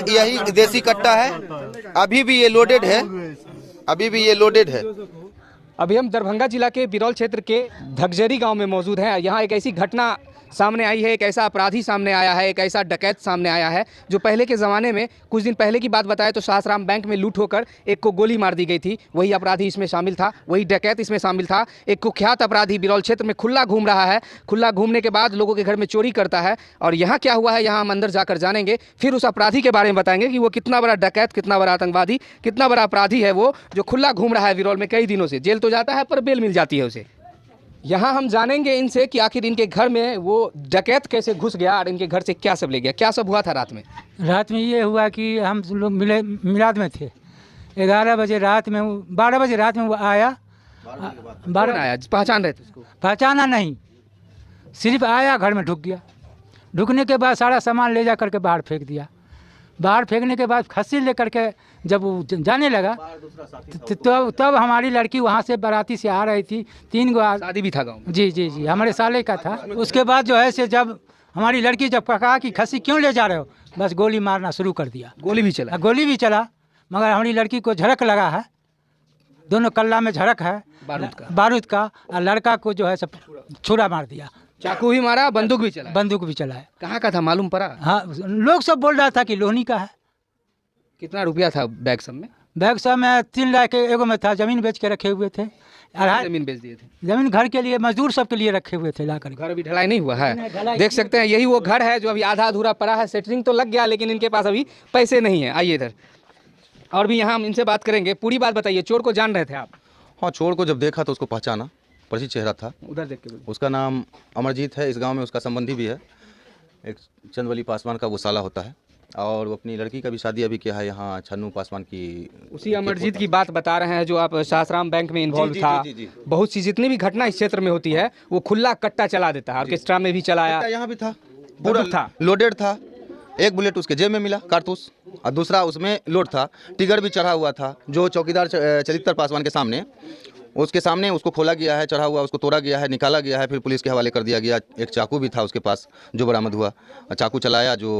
यही देसी कट्टा है। अभी भी ये लोडेड है, अभी भी ये लोडेड है। अभी हम दरभंगा जिला के बिरौल क्षेत्र के धगजरी गांव में मौजूद हैं। यहाँ एक ऐसी घटना सामने आई है, एक ऐसा अपराधी सामने आया है, एक ऐसा डकैत सामने आया है जो पहले के ज़माने में, कुछ दिन पहले की बात बताएं तो सासाराम बैंक में लूट होकर एक को गोली मार दी गई थी। वही अपराधी इसमें शामिल था, वही डकैत इसमें शामिल था। एक कुख्यात अपराधी बिरौल क्षेत्र में खुला घूम रहा है, खुला घूमने के बाद लोगों के घर में चोरी करता है। और यहाँ क्या हुआ है, यहाँ हम अंदर जाकर जानेंगे, फिर उस अपराधी के बारे में बताएंगे कि वो कितना बड़ा डकैत, कितना बड़ा आतंकवादी, कितना बड़ा अपराधी है वो जो खुला घूम रहा है बिरौल में कई दिनों से। जेल तो जाता है पर बेल मिल जाती है उसे। यहाँ हम जानेंगे इनसे कि आखिर इनके घर में वो डकैत कैसे घुस गया और इनके घर से क्या सब ले गया। क्या सब हुआ था रात में? रात में ये हुआ कि हम लोग मिलाद में थे। 11 बजे रात में, 12 बजे रात में वो आया। 12 आया, पहचान रहे थे उसको? पहचाना नहीं, सिर्फ आया, घर में ढुक गया। ढुकने के बाद सारा सामान ले जा करके बाहर फेंक दिया। बाहर फेंकने के बाद खस्सी लेकर के जब वो जाने लगा तब हमारी लड़की वहाँ से बाराती से आ रही थी। 3 गो शादी भी था गाँव में? जी जी जी, हमारे साले का था। उसके बाद जो है से जब हमारी लड़की जब कहा कि खस्सी क्यों ले जा रहे हो, बस गोली मारना शुरू कर दिया। गोली भी चला? गोली भी चला, मगर हमारी लड़की को झड़क लगा है, दोनों कल्ला में झड़क है बारूद का। और लड़का को जो है सब छुरा मार दिया। चाकू भी मारा, बंदूक भी चला? बंदूक भी चला है। कहाँ का था मालूम पड़ा? हाँ, लोग सब बोल रहा था कि लोहनी का है। कितना रुपया था बैग सब में? बैग सब में 3 लाख एगो में था। जमीन बेच के रखे हुए थे। जमीन बेच दिए थे? जमीन घर के लिए, मजदूर सब के लिए रखे हुए थे ला कर। घर अभी ढलाई नहीं हुआ है, देख सकते हैं। यही वो घर है जो अभी आधा अधूरा पड़ा है। सेटरिंग तो लग गया लेकिन इनके पास अभी पैसे नहीं है। आइए इधर, और भी यहाँ हम इनसे बात करेंगे। पूरी बात बताइए, चोर को जान रहे थे आप? हाँ, चोर को जब देखा तो उसको पहचाना, परिचित चेहरा था। उधर देख के। उसका नाम अमरजीत है। इस गांव में उसका संबंधी भी है, एक चंदवली पासवान का वो साला होता है। और वो अपनी लड़की का भी शादी अभी किया है यहाँ छन्नू पासवान की। उसी अमरजीत की बात बता रहे हैं जो आप सासाराम बैंक में इन्वॉल्व था। बहुत सी जितनी भी घटना इस क्षेत्र में होती है वो खुला कट्टा चला देता है। ऑर्केस्ट्रा में भी चलाया, यहाँ भी था, पूरा था, लोडेड था। एक बुलेट उसके जेब में मिला, कारतूस, और दूसरा उसमें लोड था। टिगर भी चढ़ा हुआ था, जो चौकीदार चरित्र पासवान के सामने, उसके सामने उसको खोला गया है, चढ़ा हुआ, उसको तोड़ा गया है, निकाला गया है, फिर पुलिस के हवाले कर दिया गया। एक चाकू भी था उसके पास जो बरामद हुआ। चाकू चलाया जो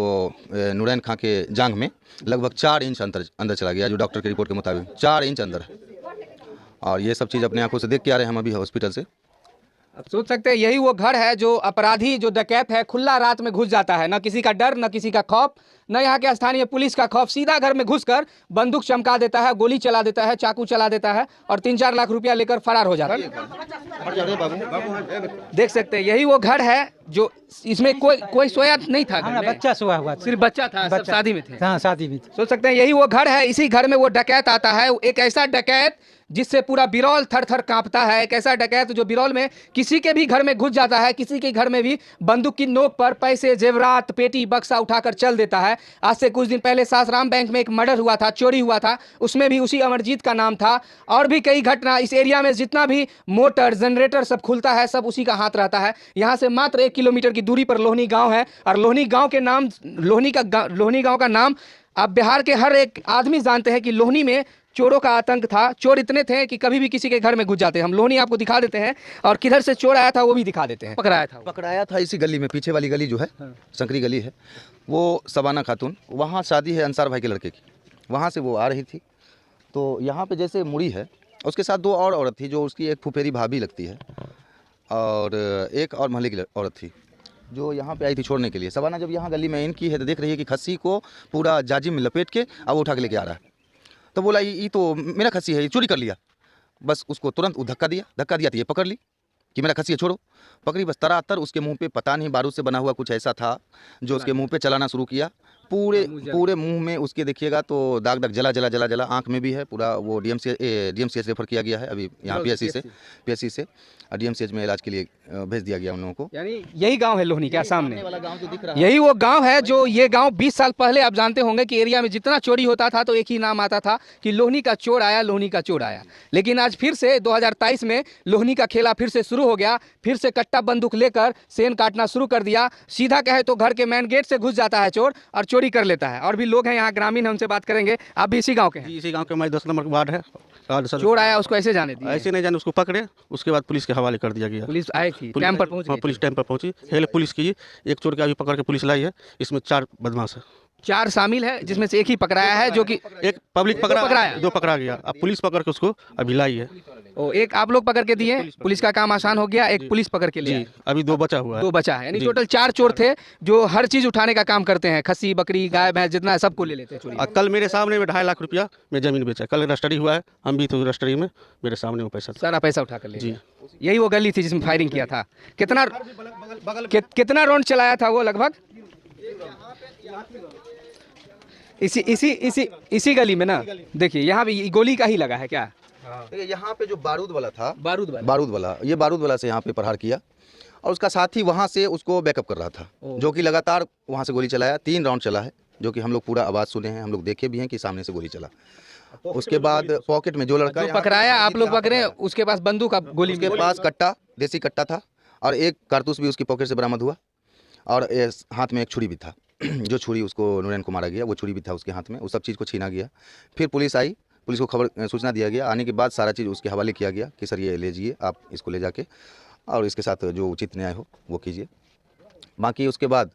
नूरैन खां के जांघ में लगभग 4 इंच अंदर चला गया, जो डॉक्टर की रिपोर्ट के मुताबिक 4 इंच अंदर है। और ये सब चीज़ अपने आंखों से देख के आ रहे हैं हम अभी हॉस्पिटल से। अब सोच सकते हैं यही वो घर है जो अपराधी, जो डकैत है, खुला रात में घुस जाता है। न किसी का डर, न किसी का खौफ, न यहाँ के स्थानीय पुलिस का खौफ। सीधा घर में घुसकर बंदूक चमका देता है, गोली चला देता है, चाकू चला देता है और 3-4 लाख रुपया लेकर फरार हो जाता है। देख सकते हैं यही वो घर है जो, इसमें कोई सोया नहीं था। बच्चा सोया हुआ, सिर्फ बच्चा था, सब शादी में थे। हाँ, शादी में। सोच सकते हैं यही वो घर है। इसी घर में वो डकैत आता है, एक ऐसा डकैत जिससे पूरा बिरौल थर थर कांपता है। एक ऐसा डकैत जो बिरौल में किसी के भी घर में घुस जाता है, किसी के घर में भी बंदूक की नोक पर पैसे, जेवरात, पेटी, बक्सा उठाकर चल देता है। आज से कुछ दिन पहले सासाराम बैंक में एक मर्डर हुआ था, चोरी हुआ था, उसमें भी उसी अमरजीत का नाम था। और भी कई घटना इस एरिया में, जितना भी मोटर, जनरेटर सब खुलता है, सब उसी का हाथ रहता है। यहाँ से मात्र 1 किलोमीटर की दूरी पर लोहनी गाँव है। और लोहनी गाँव के नाम, लोहनी गाँव का नाम अब बिहार के हर एक आदमी जानते हैं कि लोहनी में चोरों का आतंक था। चोर इतने थे कि कभी भी किसी के घर में घुस जाते हैं। हम लोहनी आपको दिखा देते हैं और किधर से चोर आया था वो भी दिखा देते हैं। पकड़ाया था इसी गली में, पीछे वाली गली जो है, संकरी गली है, वो सबाना खातून, वहाँ शादी है अंसार भाई के लड़के की। वहाँ से वो आ रही थी तो यहाँ पे जैसे मुड़ी है, उसके साथ 2 और औरत थी जो उसकी एक फुफेरी भाभी लगती है, और एक और महल्ले की औरत थी जो यहाँ पे आई थी छोड़ने के लिए। सबाना जब यहाँ गली में इनकी है तो देख रही है कि खस्सी को पूरा जाजिम में लपेट के अब उठा के लेके आ रहा है। तो बोला ये तो मेरा खस्सी है, ये चोरी कर लिया। बस उसको तुरंत धक्का दिया तो ये पकड़ ली कि मेरा खस्सी है, छोड़ो। पकड़ी, बस तरातर उसके मुंह पे पता नहीं बारूद से बना हुआ कुछ ऐसा था जो उसके मुंह पे चलाना शुरू किया। पूरे मुंह में उसके देखिएगा तो दाग जला आंख में भी है पूरा। वो डीएमसीएच रेफर किया गया है अभी यहाँ पीएससी से डीएमसीएच में इलाज के लिए भेज दिया गया उन लोगों को। यानी यही गांव है लोहनी के सामने वाला गांव जो दिख रहा है, यही वो गांव है जो, ये गांव 20 साल पहले आप जानते होंगे कि एरिया में जितना चोरी होता था तो एक ही नाम आता था कि लोहनी का चोर आया, लोहनी का चोर आया। लेकिन आज फिर से 2023 में लोहनी का खेला फिर से शुरू हो गया। फिर से कट्टा बंदूक लेकर सेन काटना शुरू कर दिया। सीधा कहे तो घर के मेन गेट से घुस जाता है चोर और चोरी कर लेता है। और भी लोग हैं यहाँ ग्रामीण, हमसे बात करेंगे। आप भी इसी गाँव के हैं? इसी गाँव के, हमारे 10 नंबर वार्ड है। चोर आया, उसको ऐसे जाने दिया? ऐसे नहीं जाने, उसको पकड़े, उसके बाद पुलिस के हवाले कर दिया गया। पुलिस आई थी, टाइम पर पहुंची? पुलिस टाइम पर पहुंची। पहले पुलिस की एक चोर के अभी पकड़ के पुलिस लाई है। इसमें 4 बदमाश है। 4 शामिल है जिसमें से एक ही पकड़ाया है जो कि एक पब्लिक पकड़ा पकड़ाया। दो पकड़ा गया। अब पुलिस पकड़ के उसको अभी लाई है। एक आप लोग पकड़ के दिए, पुलिस का काम आसान हो गया, एक पुलिस पकड़ के लिए जी, अभी 2 बचा हुआ है। 2 बचा है, यानी जी। टोटल 4 चोर थे जो हर चीज उठाने का काम करते हैं, खस्सी बकरी गाय भैंस जितना है सबको ले लेते हैं चोरी। कल मेरे सामने में 2.5 लाख रुपया में ज़मीन बेचा। कल रजिस्ट्री हुआ है, हम भी थे रजिस्ट्री में, मेरे सामने वो पैसा था। सारा पैसा उठा कर ले जी। गए। यही वो गली थी जिसमें फायरिंग किया था। कितना राउंड चलाया था वो लगभग? इसी गली में ना, देखिए यहाँ भी गोली का ही लगा है क्या? देखिए यहाँ पे जो बारूद वाला था, बारूद वाला ये बारूद वाला से यहाँ पे प्रहार किया और उसका साथी वहाँ से उसको बैकअप कर रहा था, जो कि लगातार वहाँ से गोली चलाया। 3 राउंड चला है, जो कि हम लोग पूरा आवाज़ सुने हैं, हम लोग देखे भी हैं कि सामने से गोली चला। उसके बाद पॉकेट में जो लड़का जो यहाँ पकड़ाया आप लोग पकड़े, उसके पास बंदूक का गोली उसके पास कट्टा, देसी कट्टा था और एक कारतूस भी उसकी पॉकेट से बरामद हुआ और हाथ में एक छुरी भी था। जो छुरी उसको नूरैन को मारा गया, वो छुरी भी था उसके हाथ में। उस सब चीज़ को छीना गया। फिर पुलिस आई, पुलिस को सूचना दिया गया। आने के बाद सारा चीज़ उसके हवाले किया गया कि सर ये ले जाइए, आप इसको ले जाके और इसके साथ जो उचित न्याय हो वो कीजिए। बाकी उसके बाद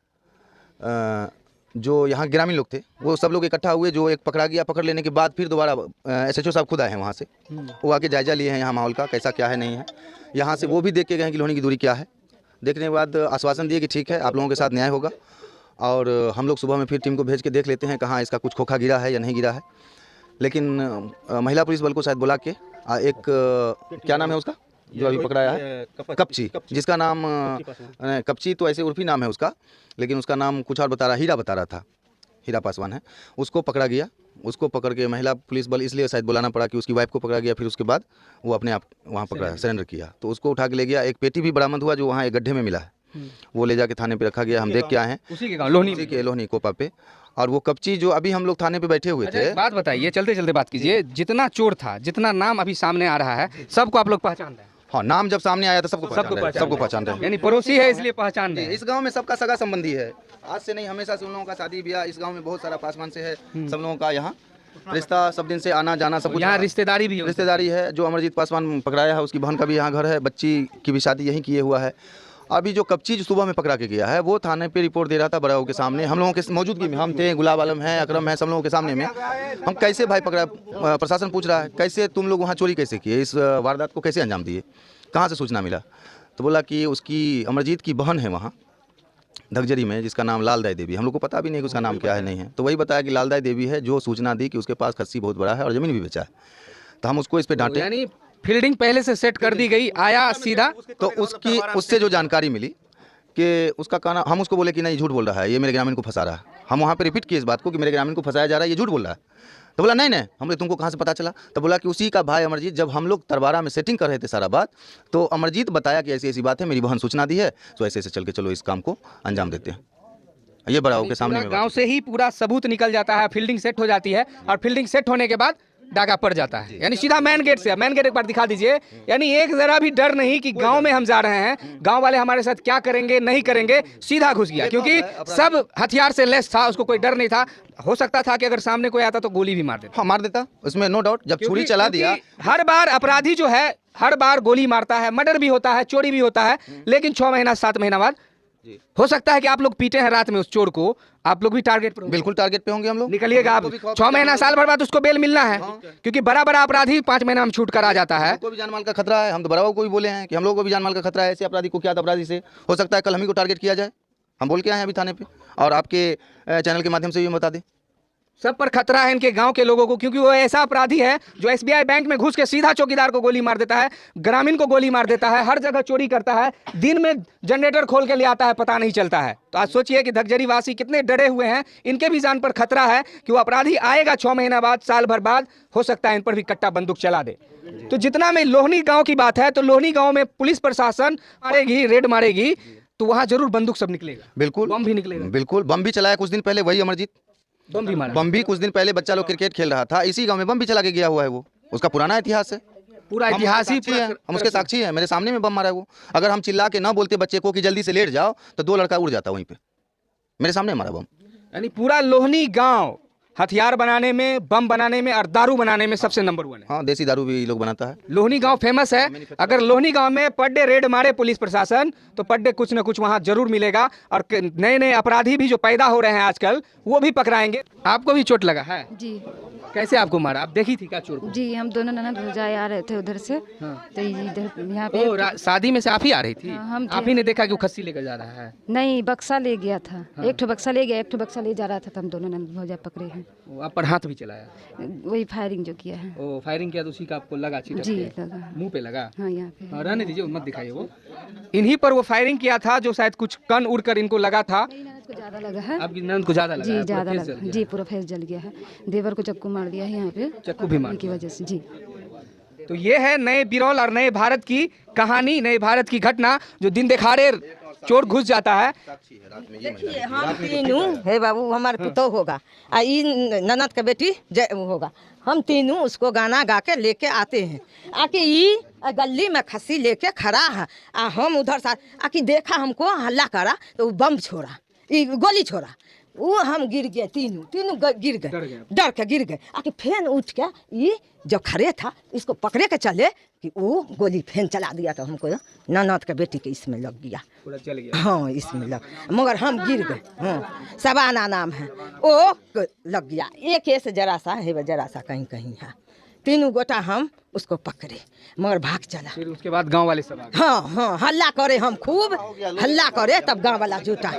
जो यहाँ ग्रामीण लोग थे वो सब लोग इकट्ठा हुए। जो एक पकड़ा गया, पकड़ लेने के बाद फिर दोबारा SHO साहब खुद आए हैं वहाँ से, वो आके जायजा लिए हैं यहाँ माहौल का कैसा क्या है नहीं है। यहाँ से वो भी देख के गए कि लोहनी की दूरी क्या है। देखने के बाद आश्वासन दिए कि ठीक है, आप लोगों के साथ न्याय होगा और हम लोग सुबह में फिर टीम को भेज के देख लेते हैं कहाँ इसका कुछ खोखा गिरा है या नहीं गिरा है। लेकिन महिला पुलिस बल को शायद बुला के एक क्या नाम है उसका जो अभी पकड़ाया है, कपची, जिसका नाम कपची तो ऐसे उर्फी नाम है उसका, लेकिन उसका नाम कुछ और बता रहा, हीरा बता रहा था, हीरा पासवान है। उसको पकड़ा गया। उसको पकड़ के महिला पुलिस बल इसलिए शायद बुलाना पड़ा कि उसकी वाइफ को पकड़ा गया। फिर उसके बाद वो अपने आप वहाँ पकड़ा, सरेंडर किया। तो उसको उठा के ले गया। एक पेटी भी बरामद हुआ जो वहाँ एक गड्ढे में मिला है, वो ले जाके थाने पे रखा गया। हम देख के आए हैं, उसी के गाँव लोहनी कोपा पे। और वो कपची जो अभी हम लोग थाने पे बैठे हुए थे। बात बताइए, चलते चलते बात कीजिए, जितना चोर था, जितना नाम अभी सामने आ रहा है, सबको आप लोग पहचान रहे हैं? हाँ, नाम जब सामने आया था सबको पहचान रहे हैं। यानी पड़ोसी है इसलिए पहचान रहे हैं। इस गांव में सबका सगा संबंधी है, आज से नहीं हमेशा से उन लोगों का शादी ब्याह इस गांव में बहुत सारा पासवान से है। सब लोगों का यहाँ रिश्ता, सब दिन से आना जाना सब कुछ। यहाँ रिश्तेदारी भी है। जो अमरजीत पासवान पकड़ाया है उसकी बहन का भी यहाँ घर है, बच्ची की भी शादी यहीं किए हुआ है। अभी जो कपची जो सुबह में पकड़ा के गया है वो थाने पे रिपोर्ट दे रहा था बड़ाओं के सामने, हम लोगों के मौजूदगी में। हम थे, गुलाब आलम है, अकरम है, सब लोगों के सामने में। हम कैसे भाई पकड़ा, प्रशासन पूछ रहा है कैसे तुम लोग वहाँ चोरी कैसे किए, इस वारदात को कैसे अंजाम दिए, कहाँ से सूचना मिला? तो बोला कि उसकी अमरजीत की बहन है वहाँ धगजरी में, जिसका नाम लालदाई देवी। हम लोग को पता भी नहीं कि उसका नाम क्या है नहीं है। तो वही बताया कि लालदाई देवी है जो सूचना दी कि उसके पास खस्सी बहुत बड़ा है और ज़मीन भी बेचा है। तो हम उसको इस पर डांटे। यानी फील्डिंग पहले से सेट कर दी गई, आया सीधा। तो उससे जो जानकारी मिली कि उसका कहना, हम उसको बोले कि नहीं झूठ बोल रहा है, ये मेरे ग्रामीण को फंसा रहा है। हम वहाँ पे रिपीट किए इस बात को कि मेरे ग्रामीण को फंसाया जा रहा है, ये झूठ बोल रहा है। तो बोला नहीं, हमने तुमको कहाँ से पता चला? तो बोला कि उसी का भाई अमरजीत, जब हम लोग तरबारा में सेटिंग कर रहे थे सारा बात, तो अमरजीत बताया कि ऐसी ऐसी बात है, मेरी बहन सूचना दी है, तो ऐसे ऐसे चल के चलो इस काम को अंजाम देते हैं। ये बड़ा के सामने में गांव से ही पूरा सबूत निकल जाता है, फील्डिंग सेट हो जाती है और फील्डिंग सेट होने के बाद डाका पड़ जाता है। यानी सीधा मेन गेट से, मेन गेट एक बार दिखा दीजिए। यानी एक जरा भी डर नहीं कि गांव में हम जा रहे हैं, गांव वाले हमारे साथ क्या करेंगे नहीं करेंगे, सीधा घुस गया क्योंकि सब हथियार से लेस था, उसको कोई डर नहीं था। हो सकता था कि अगर सामने कोई आता तो गोली भी मार देता। हाँ, मार देता, उसमें नो डाउट। जब छुरी चला दिया, हर बार अपराधी जो है हर बार गोली मारता है, मर्डर भी होता है, चोरी भी होता है, लेकिन 6 महीना 7 महीना बाद हो सकता है कि आप लोग पीटे हैं रात में उस चोर को, आप लोग भी टारगेट पर, बिल्कुल टारगेट पे होंगे हम लोग। निकलिएगा आप 6 महीना साल भर बाद उसको बेल मिलना है, क्योंकि बड़ा बड़ा अपराधी 5 महीना में छूट कर आ जाता है। को भी जान माल का खतरा है, हम तो बराबर को भी बोले हैं कि हम लोगों को भी जान माल का खतरा है। ऐसे अपराधी को, क्या अपराधी से हो सकता है कल हम ही को टारगेट किया जाए, हम बोल के आए हैं अभी थाने पे, और आपके चैनल के माध्यम से भी बता दें। सब पर खतरा है इनके गांव के लोगों को, क्योंकि वो ऐसा अपराधी है जो SBI बैंक में घुस के सीधा चौकीदार को गोली मार देता है, ग्रामीण को गोली मार देता है, हर जगह चोरी करता है, दिन में जनरेटर खोल के ले आता है, पता नहीं चलता है। तो आज सोचिए कि धगजरी वासी कितने डरे हुए हैं, इनके भी जान पर खतरा है कि वो अपराधी आएगा 6 महीना बाद, साल भर बाद, हो सकता है इन पर भी कट्टा बंदूक चला दे। तो जितना में लोहनी गाँव की बात है, तो लोहनी गाँव में पुलिस प्रशासन मारेगी, रेड मारेगी, तो वहाँ जरूर बंदूक सब निकलेगा, बिल्कुल बम भी निकलेगा। बिल्कुल, बम भी चलाया कुछ दिन पहले वही अमरजीत, बम भी मारा। बम भी कुछ दिन पहले बच्चा लोग क्रिकेट खेल रहा था, इसी गांव में बम भी चला के गया हुआ है। वो उसका पुराना इतिहास है, पूरा इतिहास ही है, हम उसके साक्षी हैं। मेरे सामने में बम मारा है वो। अगर हम चिल्ला के ना बोलते बच्चे को कि जल्दी से लेट जाओ, तो 2 लड़का उड़ जाता वहीं पे, मेरे सामने मारा बम। यानी पूरा लोहनी गांव हथियार बनाने में, बम बनाने में और दारू बनाने में सबसे नंबर 1 है। हाँ, देसी दारू भी ये लोग बनाता है। लोहनी गांव फेमस है। अगर लोहनी गांव में पर डे रेड मारे पुलिस प्रशासन तो पर डे कुछ ना कुछ वहां जरूर मिलेगा और नए नए अपराधी भी जो पैदा हो रहे हैं आजकल वो भी पकड़ाएंगे। आपको भी चोट लगा है? जी कैसे आपको मारा? आप देखी थी क्या चोट को? जी, हम दोनों ननद भौजाई आ रहे थे उधर से। हाँ। तो इधर यहाँ पे शादी में से आप ही आ रही थी? हाँ, हम थे। आप ही ने देखा कि वो खस्सी लेकर जा रहा है? नहीं, बक्सा ले गया था। एक ठो बक्सा ले गया, एक ठो बक्सा ले जा रहा था, तो हम दोनों ननद भौजाई पकड़े हैं। वो आप पर हाथ भी चलाया? वही फायरिंग जो किया है। ओ, फायरिंग किया तो उसी का आपको लगा? चिटक जी के? लगा। मुंह पे लगा? हाँ, यहाँ पे हाँ, रहने दीजिए, मत दिखाइए। वो इन्हीं पर वो फायरिंग किया था जो शायद कुछ कण उड़कर इनको लगा था। मेरी ननद को ज्यादा लगा है। आपकी ननद को ज्यादा लगा जी है? पूरा ज्यादा फेस लगा जल गया? जी, पूरा फेस जल गया है। देवर को चक्कू मार दिया है यहाँ पे, चक्कू भी मार की वजह से। जी, तो ये है नए बिरौल और नए भारत की कहानी, नए भारत की घटना जो दिन दिखाड़े चोर घुस जाता है। देखिए हम तीनों हे बाबू हमारे पुतौ होगा आ ई ननद का बेटी जय होगा। हम तीनों उसको गाना गा के लेके आते हैं। आके ई गली में खस्सी लेके खड़ा है आ हम उधर से आके देखा हमको हल्ला करा तो वो बम छोड़ा, ई गोली छोड़ा। वो हम गिर गए, तीनों गिर गए, डर के गिर गए। आके फेन उठ के ये जब खड़े था इसको पकड़े के चले कि वो गोली फेन चला दिया तो हमको ननद के बेटी के इसमें लग गया, पूरा चल गया। हाँ इसमें लग, मगर हम गिर गए। हाँ, सबाना नाम है, वो लग गया। एक ऐसे जरा सा है, जरा सा कहीं कहीं है। तीनों गोटा हम उसको पकड़े मगर भाग चला। फिर उसके बाद गांव वाले सब आ गए। हाँ हाँ, हल्ला करे, हम खूब हल्ला करे तब गाँव वाला जुटा।